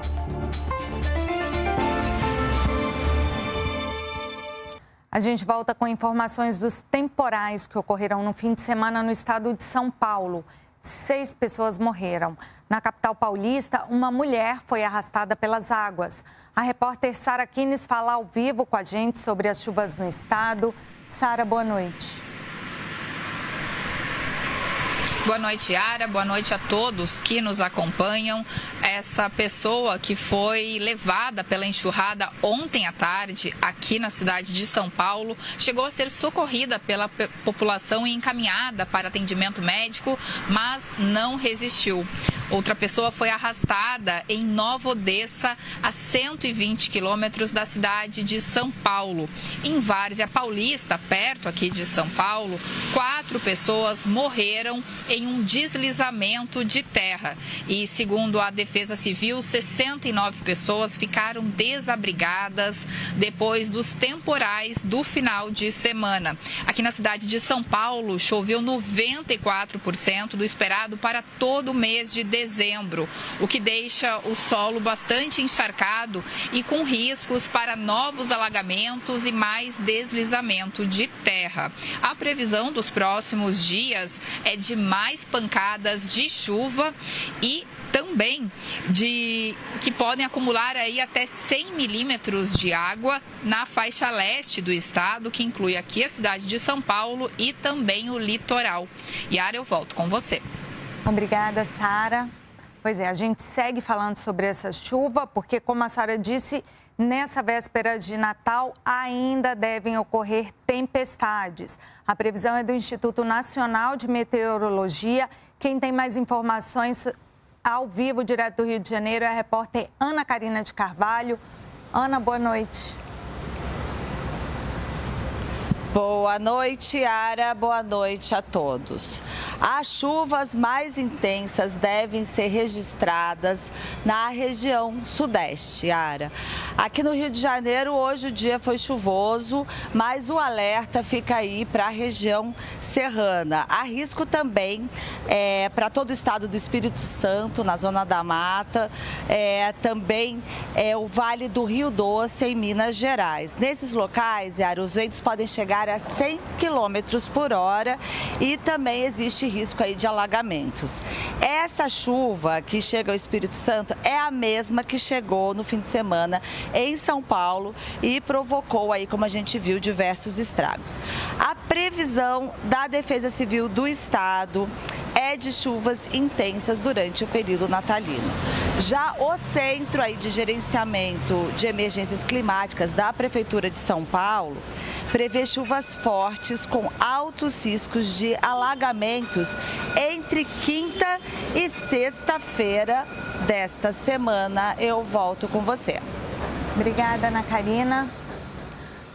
A gente volta com informações dos temporais que ocorreram no fim de semana no estado de São Paulo. 6 pessoas morreram. Na capital paulista, uma mulher foi arrastada pelas águas. A repórter Sara Kines fala ao vivo com a gente sobre as chuvas no estado. Sara, boa noite. Boa noite, Yara. Boa noite a todos que nos acompanham. Essa pessoa que foi levada pela enxurrada ontem à tarde aqui na cidade de São Paulo chegou a ser socorrida pela população e encaminhada para atendimento médico, mas não resistiu. Outra pessoa foi arrastada em Nova Odessa, a 120 quilômetros da cidade de São Paulo. Em Várzea Paulista, perto aqui de São Paulo, 4 pessoas morreram em um deslizamento de terra. E, segundo a Defesa Civil, 69 pessoas ficaram desabrigadas depois dos temporais do final de semana. Aqui na cidade de São Paulo, choveu 94% do esperado para todo o mês de dezembro, o que deixa o solo bastante encharcado e com riscos para novos alagamentos e mais deslizamento de terra. A previsão dos próximos dias é de mais pancadas de chuva e também que podem acumular aí até 100 milímetros de água na faixa leste do estado, que inclui aqui a cidade de São Paulo e também o litoral. Yara, eu volto com você. Obrigada, Sara. Pois é, a gente segue falando sobre essa chuva, porque, como a Sara disse, nessa véspera de Natal ainda devem ocorrer tempestades. A previsão é do Instituto Nacional de Meteorologia. Quem tem mais informações ao vivo, direto do Rio de Janeiro, é a repórter Ana Karina de Carvalho. Ana, boa noite. Boa noite, Yara. Boa noite a todos. As chuvas mais intensas devem ser registradas na região sudeste, Yara. Aqui no Rio de Janeiro, hoje o dia foi chuvoso, mas o alerta fica aí para a região serrana. Há risco também para todo o estado do Espírito Santo, na Zona da Mata, também o Vale do Rio Doce, em Minas Gerais. Nesses locais, Yara, os ventos podem chegar a 100 km por hora e também existe risco aí de alagamentos. Essa chuva que chega ao Espírito Santo é a mesma que chegou no fim de semana em São Paulo e provocou aí, como a gente viu, diversos estragos. A previsão da Defesa Civil do Estado é de chuvas intensas durante o período natalino. Já o Centro aí de Gerenciamento de Emergências Climáticas da Prefeitura de São Paulo prevê chuvas fortes com altos riscos de alagamentos entre quinta e sexta-feira desta semana. Eu volto com você. Obrigada, Ana Karina.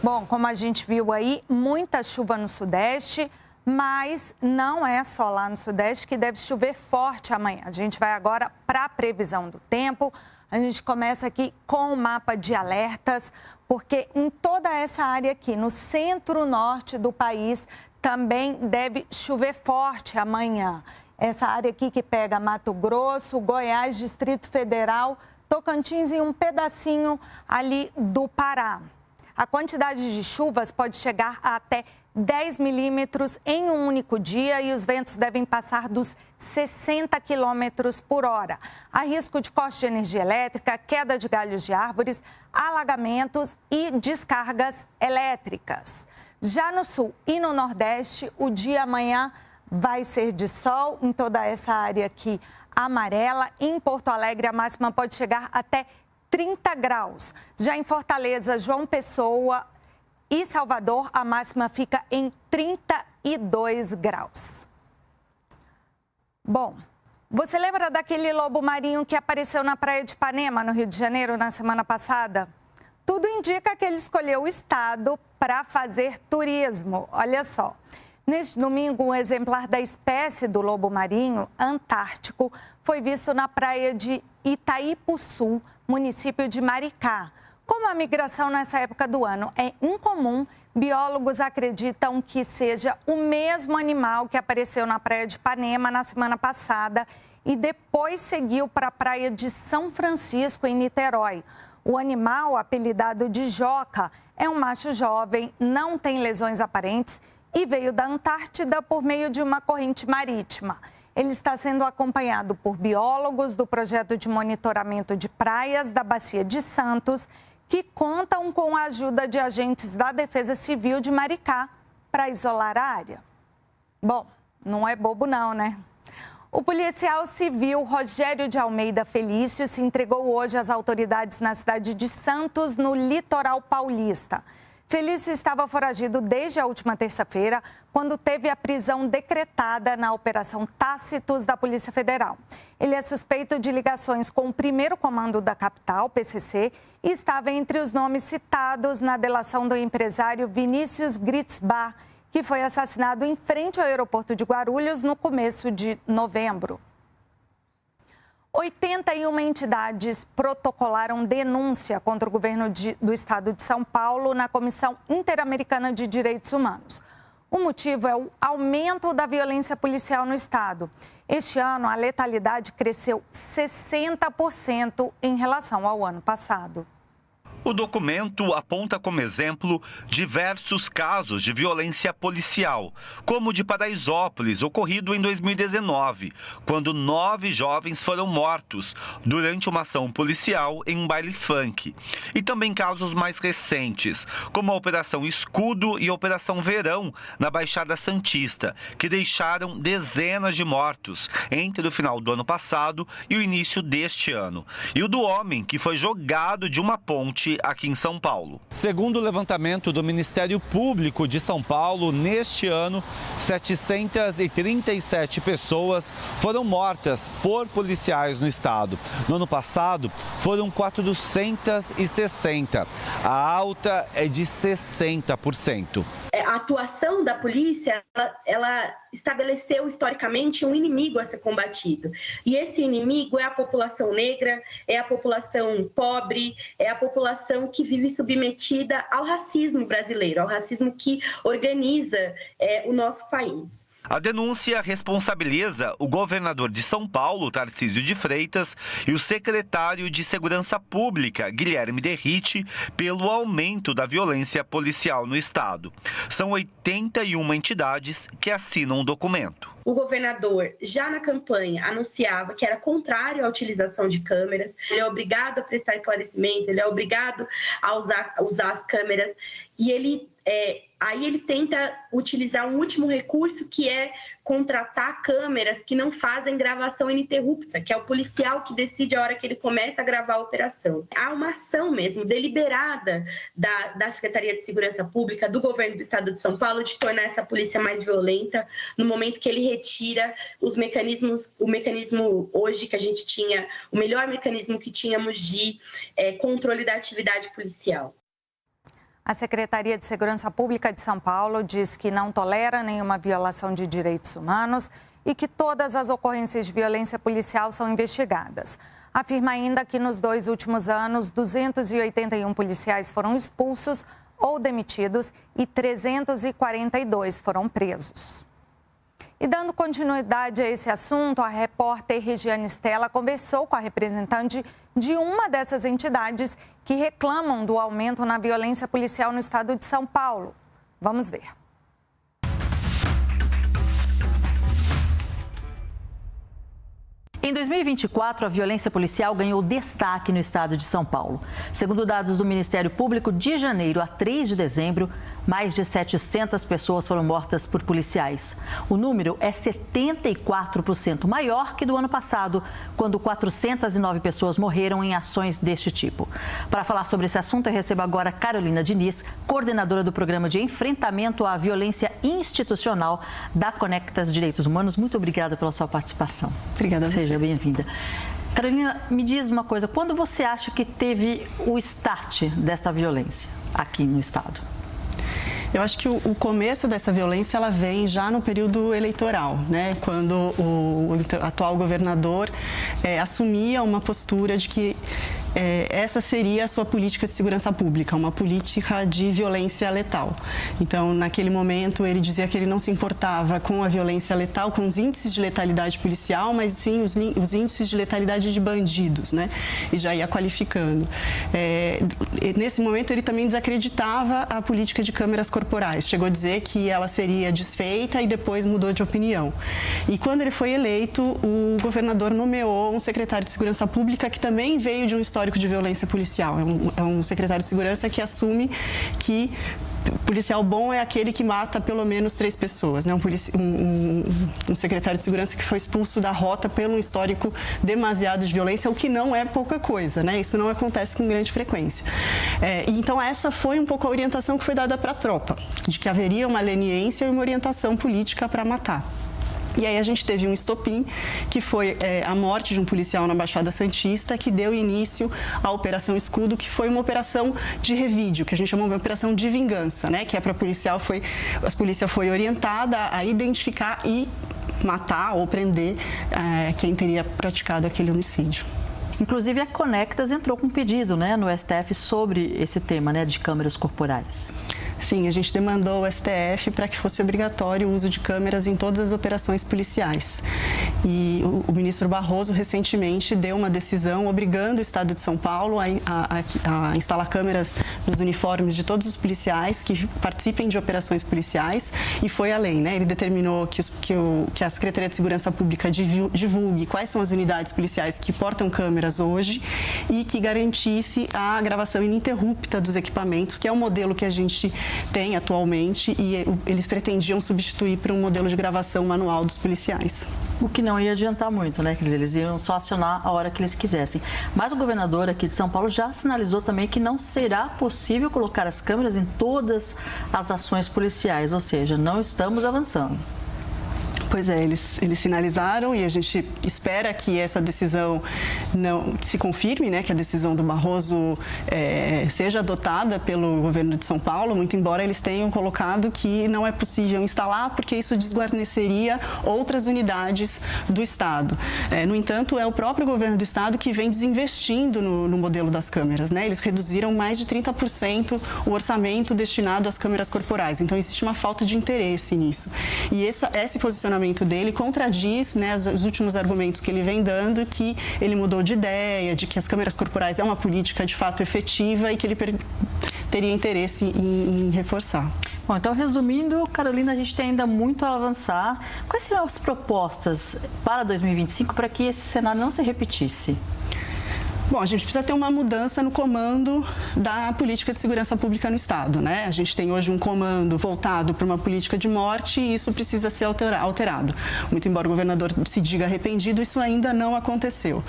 Bom, como a gente viu aí, muita chuva no Sudeste, mas não é só lá no Sudeste que deve chover forte amanhã. A gente vai agora para a previsão do tempo. A gente começa aqui com o mapa de alertas, porque em toda essa área aqui, no centro-norte do país, também deve chover forte amanhã. Essa área aqui que pega Mato Grosso, Goiás, Distrito Federal, Tocantins e um pedacinho ali do Pará. A quantidade de chuvas pode chegar a até 10 milímetros em um único dia e os ventos devem passar dos 60 quilômetros por hora. Há risco de corte de energia elétrica, queda de galhos de árvores, alagamentos e descargas elétricas. Já no sul e no nordeste, o dia amanhã vai ser de sol em toda essa área aqui amarela. Em Porto Alegre, a máxima pode chegar até 30 graus. Já em Fortaleza, João Pessoa e Salvador, a máxima fica em 32 graus. Bom, Você lembra daquele lobo marinho que apareceu na praia de Ipanema, no Rio de Janeiro, na semana passada? Tudo indica que ele escolheu o estado para fazer turismo. Olha só. Neste domingo, um exemplar da espécie do lobo marinho antártico foi visto na praia de Itaipuçu, município de Maricá. Como a migração nessa época do ano é incomum, biólogos acreditam que seja o mesmo animal que apareceu na praia de Ipanema na semana passada e depois seguiu para a praia de São Francisco, em Niterói. O animal, apelidado de Joca, é um macho jovem, não tem lesões aparentes e veio da Antártida por meio de uma corrente marítima. Ele está sendo acompanhado por biólogos do projeto de monitoramento de praias da Bacia de Santos, que contam com a ajuda de agentes da Defesa Civil de Maricá para isolar a área. Bom, não é bobo não, né? O policial civil Rogério de Almeida Felício se entregou hoje às autoridades na cidade de Santos, no litoral paulista. Felício estava foragido desde a última terça-feira, quando teve a prisão decretada na Operação Tácitos da Polícia Federal. Ele é suspeito de ligações com o primeiro comando da capital, PCC, e estava entre os nomes citados na delação do empresário Vinícius Gritzbach, que foi assassinado em frente ao aeroporto de Guarulhos no começo de novembro. 81 entidades protocolaram denúncia contra o governo do estado de São Paulo na Comissão Interamericana de Direitos Humanos. O motivo é o aumento da violência policial no estado. Este ano, a letalidade cresceu 60% em relação ao ano passado. O documento aponta como exemplo diversos casos de violência policial, como o de Paraisópolis, ocorrido em 2019, quando 9 jovens foram mortos durante uma ação policial em um baile funk. E também casos mais recentes, como a Operação Escudo e a Operação Verão, na Baixada Santista, que deixaram dezenas de mortos entre o final do ano passado e o início deste ano. E o do homem que foi jogado de uma ponte aqui em São Paulo. Segundo o levantamento do Ministério Público de São Paulo, neste ano, 737 pessoas foram mortas por policiais no estado. No ano passado, foram 460. A alta é de 60%. A atuação da polícia, ela estabeleceu historicamente um inimigo a ser combatido. E esse inimigo é a população negra, é a população pobre, é a população que vive submetida ao racismo brasileiro, ao racismo que organiza o nosso país. A denúncia responsabiliza o governador de São Paulo, Tarcísio de Freitas, e o secretário de Segurança Pública, Guilherme Derrite, pelo aumento da violência policial no estado. São 81 entidades que assinam o documento. O governador, já na campanha, anunciava que era contrário à utilização de câmeras. Ele é obrigado a prestar esclarecimentos, ele é obrigado a usar as câmeras. E aí ele tenta utilizar um último recurso, que é contratar câmeras que não fazem gravação ininterrupta, que é o policial que decide a hora que ele começa a gravar a operação. Há uma ação mesmo deliberada da Secretaria de Segurança Pública, do governo do estado de São Paulo, de tornar essa polícia mais violenta, no momento que ele retira os mecanismos, o mecanismo hoje que a gente tinha, o melhor mecanismo que tínhamos de controle da atividade policial. A Secretaria de Segurança Pública de São Paulo diz que não tolera nenhuma violação de direitos humanos e que todas as ocorrências de violência policial são investigadas. Afirma ainda que nos 2 últimos anos, 281 policiais foram expulsos ou demitidos e 342 foram presos. E dando continuidade a esse assunto, a repórter Regiane Stella conversou com a representante de uma dessas entidades que reclamam do aumento na violência policial no estado de São Paulo. Vamos ver. Em 2024, a violência policial ganhou destaque no estado de São Paulo. Segundo dados do Ministério Público, de janeiro a 3 de dezembro, Mais de 700 pessoas foram mortas por policiais. O número é 74% maior que do ano passado, quando 409 pessoas morreram em ações deste tipo. Para falar sobre esse assunto, eu recebo agora Carolina Diniz, coordenadora do Programa de Enfrentamento à Violência Institucional da Conectas Direitos Humanos. Muito obrigada pela sua participação. Obrigada a vocês. Seja bem-vinda. Carolina, me diz uma coisa, quando você acha que teve o start dessa violência aqui no estado? Eu acho que o começo dessa violência ela vem já no período eleitoral, né? Quando o atual governador assumia uma postura de que essa seria a sua política de segurança pública, uma política de violência letal. Então, naquele momento, ele dizia que ele não se importava com a violência letal, com os índices de letalidade policial, mas sim os índices de letalidade de bandidos, né? E já ia qualificando. Nesse momento, ele também desacreditava a política de câmeras corporais. Chegou a dizer que ela seria desfeita e depois mudou de opinião. E quando ele foi eleito, o governador nomeou um secretário de segurança pública que também veio de um histórico de violência policial. É um secretário de segurança que assume que policial bom é aquele que mata pelo menos 3 pessoas, né? Um secretário de segurança que foi expulso da rota pelo um histórico demasiado de violência, o que não é pouca coisa, né? Isso não acontece com grande frequência. Então, essa foi um pouco a orientação que foi dada para a tropa, de que haveria uma leniência e uma orientação política para matar. E aí a gente teve um estopim, que foi a morte de um policial na Baixada Santista, que deu início à Operação Escudo, que foi uma operação de revídeo, que a gente chamou de operação de vingança, né? Que é para a polícia foi orientada a identificar e matar ou prender quem teria praticado aquele homicídio. Inclusive, a Conectas entrou com um pedido, né, no STF sobre esse tema, né, de câmeras corporais. Sim, a gente demandou ao STF para que fosse obrigatório o uso de câmeras em todas as operações policiais. E o ministro Barroso, recentemente, deu uma decisão obrigando o Estado de São Paulo a instalar câmeras nos uniformes de todos os policiais que participem de operações policiais, e foi além, né? Ele determinou que a Secretaria de Segurança Pública divulgue quais são as unidades policiais que portam câmeras hoje e que garantisse a gravação ininterrupta dos equipamentos, que é o modelo que a gente tem atualmente, e eles pretendiam substituir por um modelo de gravação manual dos policiais. O que não ia adiantar muito, né? Quer dizer, eles iam só acionar a hora que eles quisessem. Mas o governador aqui de São Paulo já sinalizou também que não será possível colocar as câmeras em todas as ações policiais, ou seja, não estamos avançando. Pois é, eles sinalizaram, e a gente espera que essa decisão não se confirme, né, que a decisão do Barroso seja adotada pelo governo de São Paulo, muito embora eles tenham colocado que não é possível instalar porque isso desguarneceria outras unidades do Estado. No entanto, é o próprio governo do Estado que vem desinvestindo no modelo das câmeras, né? Eles reduziram mais de 30% o orçamento destinado às câmeras corporais, então existe uma falta de interesse nisso. E esse posicionamento dele contradiz, né, os últimos argumentos que ele vem dando, que ele mudou de ideia, de que as câmeras corporais é uma política de fato efetiva e que ele teria interesse em reforçar. Bom, então, resumindo, Carolina, a gente tem ainda muito a avançar. Quais seriam as propostas para 2025 para que esse cenário não se repetisse? Bom, a gente precisa ter uma mudança no comando da política de segurança pública no Estado, né? A gente tem hoje um comando voltado para uma política de morte e isso precisa ser alterado. Muito embora o governador se diga arrependido, isso ainda não aconteceu.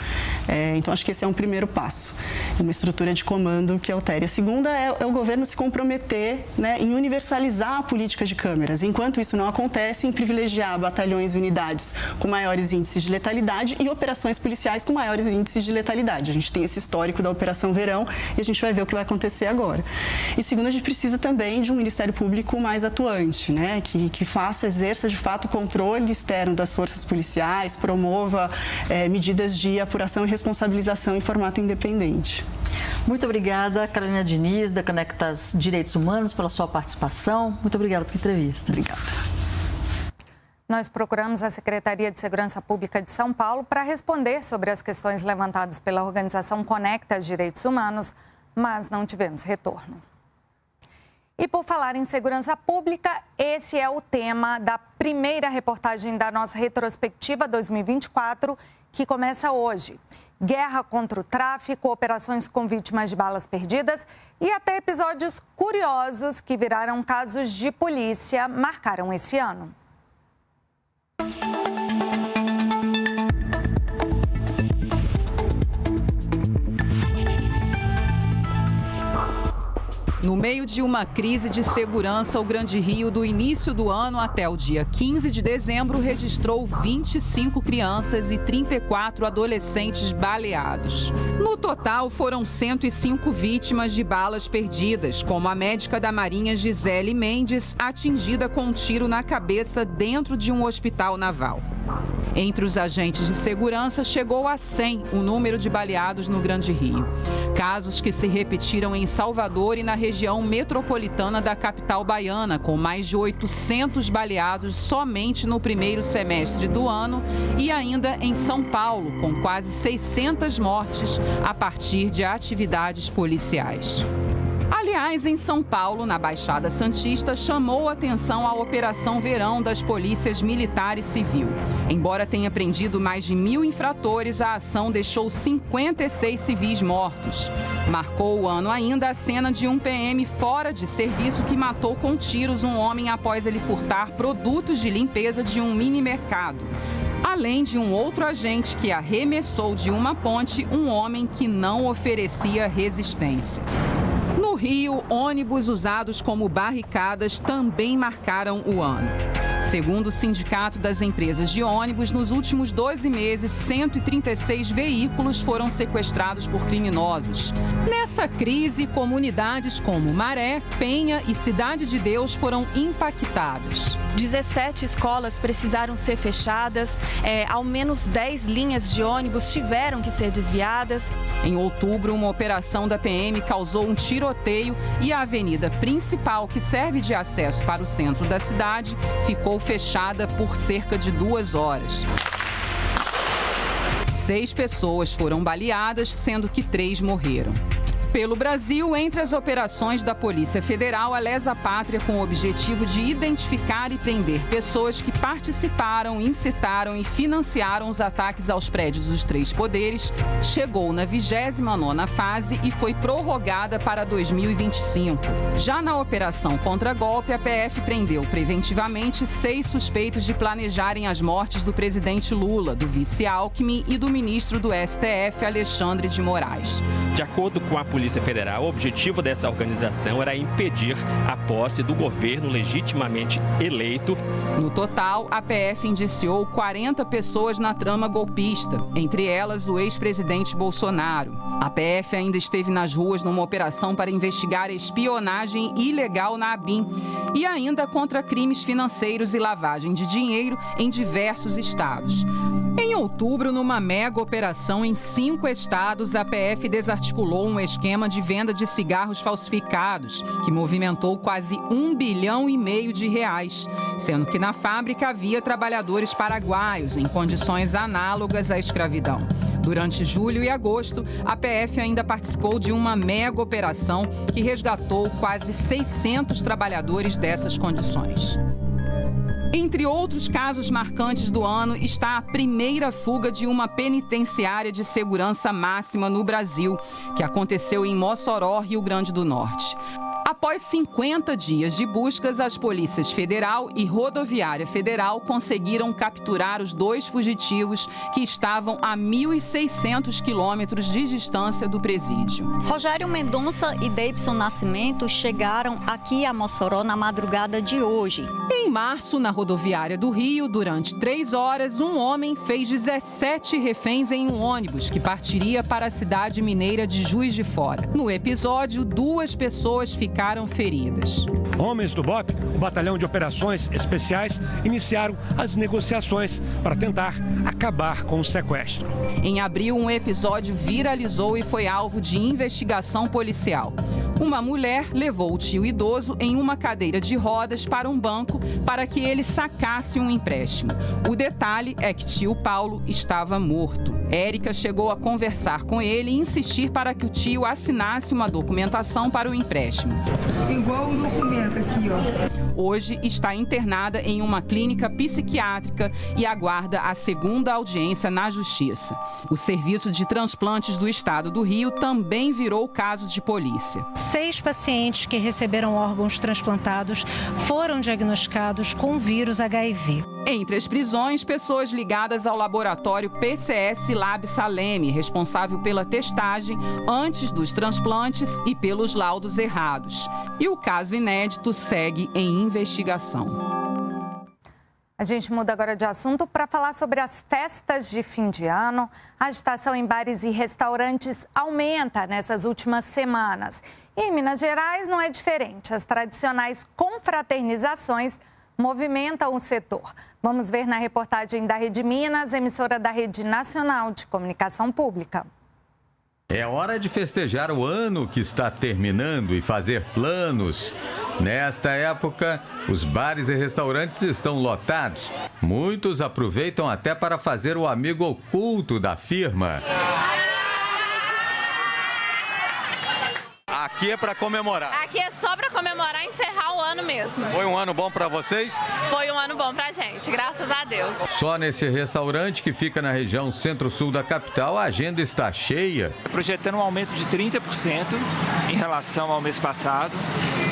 Então, acho que esse é um primeiro passo, uma estrutura de comando que altere. A segunda é o governo se comprometer, né, em universalizar a política de câmeras. Enquanto isso não acontece, em privilegiar batalhões e unidades com maiores índices de letalidade e operações policiais com maiores índices de letalidade. A gente tem esse histórico da Operação Verão e a gente vai ver o que vai acontecer agora. E segundo, a gente precisa também de um Ministério Público mais atuante, né? Que exerça de fato o controle externo das forças policiais, promova medidas de apuração e responsabilização em formato independente. Muito obrigada, Carolina Diniz, da Conectas Direitos Humanos, pela sua participação. Muito obrigada pela entrevista. Obrigada. Nós procuramos a Secretaria de Segurança Pública de São Paulo para responder sobre as questões levantadas pela organização Conectas Direitos Humanos, mas não tivemos retorno. E por falar em segurança pública, esse é o tema da primeira reportagem da nossa retrospectiva 2024, que começa hoje. guerra contra o tráfico, operações com vítimas de balas perdidas e até episódios curiosos que viraram casos de polícia marcaram esse ano. No meio de uma crise de segurança, o Grande Rio, do início do ano até o dia 15 de dezembro, registrou 25 crianças e 34 adolescentes baleados. No total, foram 105 vítimas de balas perdidas, como a médica da Marinha Gisele Mendes, atingida com um tiro na cabeça dentro de um hospital naval. Entre os agentes de segurança, chegou a 100 o número de baleados no Grande Rio. Casos que se repetiram em Salvador e na região metropolitana da capital baiana, com mais de 800 baleados somente no primeiro semestre do ano, e ainda em São Paulo, com quase 600 mortes a partir de atividades policiais. Aliás, em São Paulo, na Baixada Santista, chamou a atenção a Operação Verão das Polícias Militar e Civil. Embora tenha prendido mais de 1.000 infratores, a ação deixou 56 civis mortos. Marcou o ano ainda a cena de um PM fora de serviço que matou com tiros um homem após ele furtar produtos de limpeza de um mini-mercado. Além de um outro agente que arremessou de uma ponte um homem que não oferecia resistência. No Rio, ônibus usados como barricadas também marcaram o ano. Segundo o Sindicato das Empresas de Ônibus, nos últimos 12 meses, 136 veículos foram sequestrados por criminosos. Nessa crise, comunidades como Maré, Penha e Cidade de Deus foram impactadas. 17 escolas precisaram ser fechadas, ao menos 10 linhas de ônibus tiveram que ser desviadas. Em outubro, uma operação da PM causou um tiroteio e a avenida principal, que serve de acesso para o centro da cidade, ficou fechada por cerca de 2 horas. 6 pessoas foram baleadas, sendo que 3 morreram. Pelo Brasil, entre as operações da Polícia Federal, a Lesa Pátria, com o objetivo de identificar e prender pessoas que participaram, incitaram e financiaram os ataques aos prédios dos 3 poderes, chegou na 29ª fase e foi prorrogada para 2025. Já na operação contra golpe, a PF prendeu preventivamente 6 suspeitos de planejarem as mortes do presidente Lula, do vice Alckmin e do ministro do STF, Alexandre de Moraes. De acordo com a Polícia Federal, o objetivo dessa organização era impedir a posse do governo legitimamente eleito. No total, a PF indiciou 40 pessoas na trama golpista, entre elas o ex-presidente Bolsonaro. A PF ainda esteve nas ruas numa operação para investigar espionagem ilegal na ABIN e ainda contra crimes financeiros e lavagem de dinheiro em diversos estados. Em outubro, numa mega operação em 5 estados, a PF desarticulou um esquema de venda de cigarros falsificados, que movimentou quase R$1,5 bilhão de reais, sendo que na fábrica havia trabalhadores paraguaios em condições análogas à escravidão. Durante julho e agosto, a PF ainda participou de uma mega operação que resgatou quase 600 trabalhadores dessas condições. Entre outros casos marcantes do ano está a primeira fuga de uma penitenciária de segurança máxima no Brasil, que aconteceu em Mossoró, Rio Grande do Norte. Após 50 dias de buscas, as polícias Federal e Rodoviária Federal conseguiram capturar os 2 fugitivos que estavam a 1.600 quilômetros de distância do presídio. Rogério Mendonça e Deibson Nascimento chegaram aqui a Mossoró na madrugada de hoje. Em março, na rodoviária do Rio, durante 3 horas, um homem fez 17 reféns em um ônibus que partiria para a cidade mineira de Juiz de Fora. No episódio, 2 pessoas ficaram feridas. Homens do BOP, o Batalhão de Operações Especiais, iniciaram as negociações para tentar acabar com o sequestro. Em abril, um episódio viralizou e foi alvo de investigação policial. Uma mulher levou o tio idoso em uma cadeira de rodas para um banco para que ele sacasse um empréstimo. O detalhe é que tio Paulo estava morto. Érica chegou a conversar com ele e insistir para que o tio assinasse uma documentação para o empréstimo. Igual o documento aqui, ó. Hoje está internada em uma clínica psiquiátrica e aguarda a segunda audiência na Justiça. O Serviço de Transplantes do Estado do Rio também virou caso de polícia. 6 pacientes que receberam órgãos transplantados foram diagnosticados com vírus HIV. Entre as prisões, pessoas ligadas ao laboratório PCS Lab Saleme, responsável pela testagem antes dos transplantes e pelos laudos errados. E o caso inédito segue em investigação. A gente muda agora de assunto para falar sobre as festas de fim de ano. A agitação em bares e restaurantes aumenta nessas últimas semanas. E em Minas Gerais não é diferente. As tradicionais confraternizações movimentam o setor. Vamos ver na reportagem da Rede Minas, emissora da Rede Nacional de Comunicação Pública. É hora de festejar o ano que está terminando e fazer planos. Nesta época, os bares e restaurantes estão lotados. Muitos aproveitam até para fazer o amigo oculto da firma. Aqui é para comemorar. Aqui é só para comemorar e encerrar o ano mesmo. Foi um ano bom para vocês? Foi um ano bom pra gente, graças a Deus. Só nesse restaurante que fica na região centro-sul da capital, a agenda está cheia. Projetando um aumento de 30% em relação ao mês passado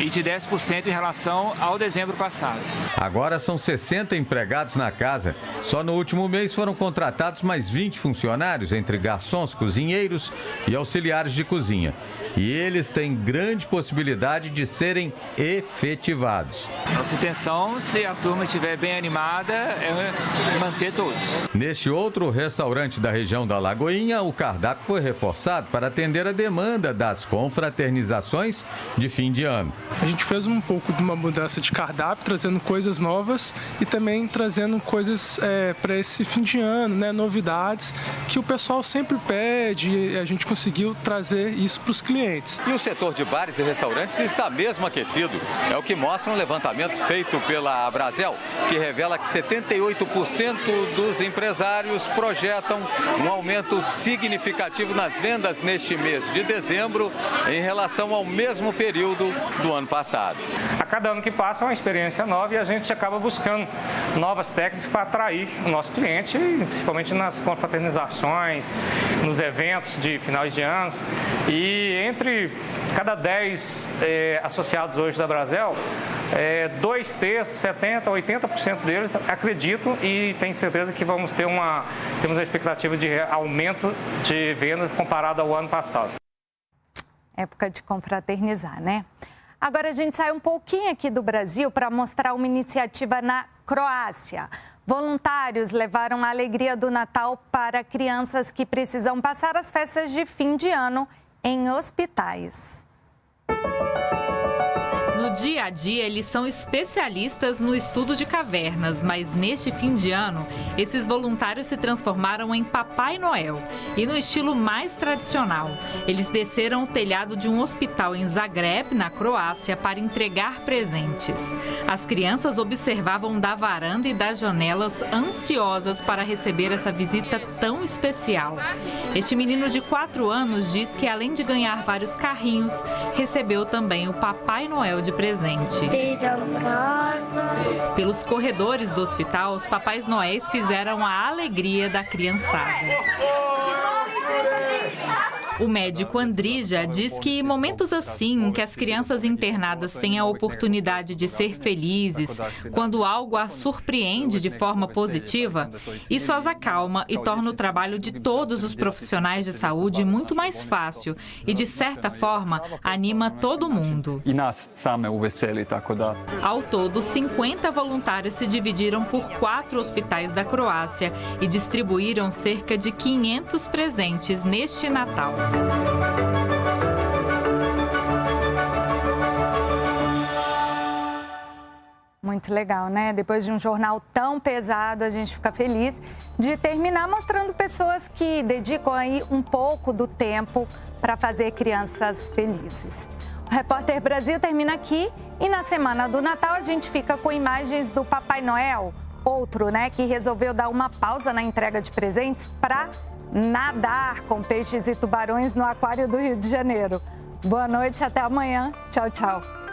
e de 10% em relação ao dezembro passado. Agora são 60 empregados na casa. Só no último mês foram contratados mais 20 funcionários, entre garçons, cozinheiros e auxiliares de cozinha. E eles têm grande possibilidade de serem efetivados. Nossa intenção, se a turma estiver bem animada, é manter todos. Neste outro restaurante da região da Lagoinha, o cardápio foi reforçado para atender a demanda das confraternizações de fim de ano. A gente fez um pouco de uma mudança de cardápio, trazendo coisas novas e também trazendo coisas para esse fim de ano, né, novidades que o pessoal sempre pede e a gente conseguiu trazer isso para os clientes. E o setor de bares e restaurantes está mesmo aquecido. É o que mostra um levantamento feito pela Abrazel, que revela que 78% dos empresários projetam um aumento significativo nas vendas neste mês de dezembro em relação ao mesmo período do ano passado. A cada ano que passa é uma experiência nova e a gente acaba buscando novas técnicas para atrair o nosso cliente, principalmente nas confraternizações, nos eventos de finais de anos. E entre cada 10 associados hoje da Abrazel, 2/3, 70%, 80% deles acreditam e têm certeza que temos a expectativa de aumento de vendas comparado ao ano passado. Época de confraternizar, né? Agora a gente sai um pouquinho aqui do Brasil para mostrar uma iniciativa na Croácia. Voluntários levaram a alegria do Natal para crianças que precisam passar as festas de fim de ano em hospitais. No dia a dia, eles são especialistas no estudo de cavernas, mas neste fim de ano, esses voluntários se transformaram em Papai Noel e no estilo mais tradicional. Eles desceram o telhado de um hospital em Zagreb, na Croácia, para entregar presentes. As crianças observavam da varanda e das janelas, ansiosas para receber essa visita tão especial. Este menino de 4 anos diz que, além de ganhar vários carrinhos, recebeu também o Papai Noel de presente. Pelos corredores do hospital, os Papais Noéis fizeram a alegria da criançada. O médico Andrija diz que momentos assim, em que as crianças internadas têm a oportunidade de ser felizes, quando algo as surpreende de forma positiva, isso as acalma e torna o trabalho de todos os profissionais de saúde muito mais fácil e, de certa forma, anima todo mundo. Ao todo, 50 voluntários se dividiram por 4 hospitais da Croácia e distribuíram cerca de 500 presentes neste Natal. Muito legal, né? Depois de um jornal tão pesado, a gente fica feliz de terminar mostrando pessoas que dedicam aí um pouco do tempo para fazer crianças felizes. O Repórter Brasil termina aqui e na semana do Natal a gente fica com imagens do Papai Noel, outro, né, que resolveu dar uma pausa na entrega de presentes para nadar com peixes e tubarões no aquário do Rio de Janeiro. Boa noite, até amanhã. Tchau, tchau.